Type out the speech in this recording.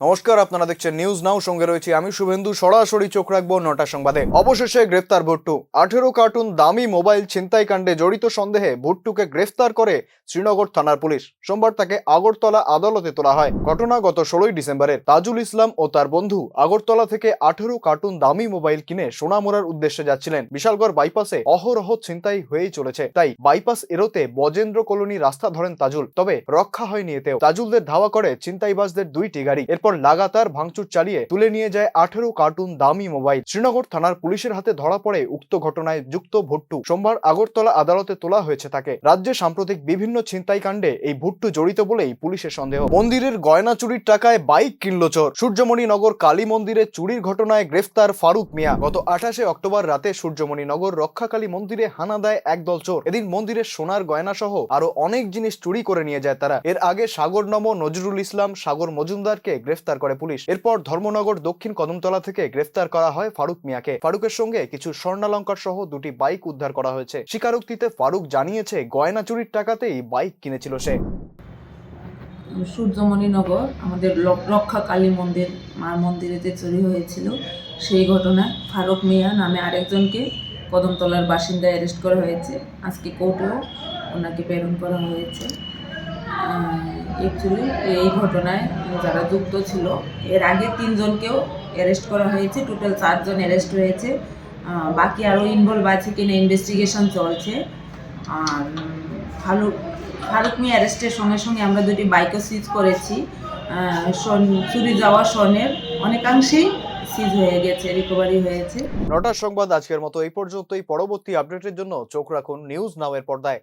নমস্কার, আপনারা দেখছেন নিউজ নাও, সঙ্গে রয়েছে আমি শুভেন্দু। সরাসরি চোখ রাখবো ৯টার সংবাদে। অবশেষে গ্রেফতার ভুট্টু। 18 কার্টুন দামি মোবাইল ছিনতাই কাণ্ডে জড়িত সন্দেহে ভুট্টুকে গ্রেফতার করে শ্রীনগর থানার পুলিশ। সোমবার তাকে আগরতলা আদালতে তোলা হয়। ঘটনা গত 16ই ডিসেম্বরের। তাজুল ইসলাম ও তার বন্ধু আগরতলা থেকে 18 কার্টুন দামি মোবাইল কিনে সোনামুড়ার উদ্দেশ্যে যাচ্ছিলেন। বিশালগড় বাইপাসে অহরহ ছিনতাই হয়েই চলেছে, তাই বাইপাস এরোতে বজেন্দ্র কলোনি রাস্তা ধরেন তাজুল। তবে রক্ষা হয়নি এতেও। তাজুলদের ধাওয়া করে ছিনতাইবাজদের 2টি গাড়ি। এরপর লাগাতার ভাঙচুর চালিয়ে তুলে নিয়ে যায় 18 কার্টুন দামি মোবাইল। শ্রীনগর থানার পুলিশের হাতে ধরা পড়ে উক্ত ঘটনায় যুক্ত ভুট্টু। সোমবার আগরতলা আদালতে তোলা হয়েছে তাকে। রাজ্যে সাম্প্রতিক বিভিন্ন ছিনতাই কাণ্ডে এই ভুট্টু জড়িত বলেই পুলিশের সন্দেহ। মন্দিরের গয়না চুরির টাকায় বাইক কিনল চোর। সূর্যমণি নগর কালী মন্দিরে চুরির ঘটনায় গ্রেফতার ফারুক মিয়া। গত 28শে অক্টোবর রাতে সূর্যমণি নগর রক্ষাকালী মন্দিরে হানা দেয় একদল চোর। এদিন মন্দিরের সোনার গয়না সহ আরো অনেক জিনিস চুরি করে নিয়ে যায় তারা। এর আগে সাগর নম নজরুল ইসলাম সাগর মজুমদারকে গ্রেফতার করে পুলিশ। এরপর ধর্মনগর দক্ষিণ কদমতলা থেকে গ্রেফতার করা হয় ফারুক মিয়াকে। ফারুকের সঙ্গে কিছু স্বর্ণালঙ্কার সহ 2টি বাইক উদ্ধার করা হয়েছে। স্বীকারোক্তিতে ফারুক জানিয়েছে গয়না চুরির টাকাতেই বাইক কিনেছিল সে। সূর্যমণিনগর আমাদের রক্ষা কালী মন্দির মার মন্দিরেতে চুরি হয়েছিল, সেই ঘটনায় ফারুক মিয়া নামে আরেকজনকে কদমতলার বাসিন্দা অ্যারেস্ট করা হয়েছে। আজকে কোর্টেও ওনাকে প্রেরণ করা হয়েছে। অ্যাকচুয়ালি এই ঘটনায় যারা যুক্ত ছিল, এর আগে 3জনকেও অ্যারেস্ট করা হয়েছে। টোটাল 4জন অ্যারেস্ট হয়েছে। বাকি আরও ইনভলভ আছে কিনা ইনভেস্টিগেশন চলছে। আর ফারুক মিয়া অ্যারেস্টের সঙ্গে সঙ্গে আমরা 2টি বাইকও সিজ করেছি। চুরি যাওয়া স্বর্ণের অনেকাংশেই সিজ হয়ে গেছে, রিকভারি হয়েছে। ৯টার সংবাদ আজকের মতো এই পর্যন্তই। পরবর্তী আপডেটের জন্য চোখ রাখুন নিউজ নাও এর পর্দায়।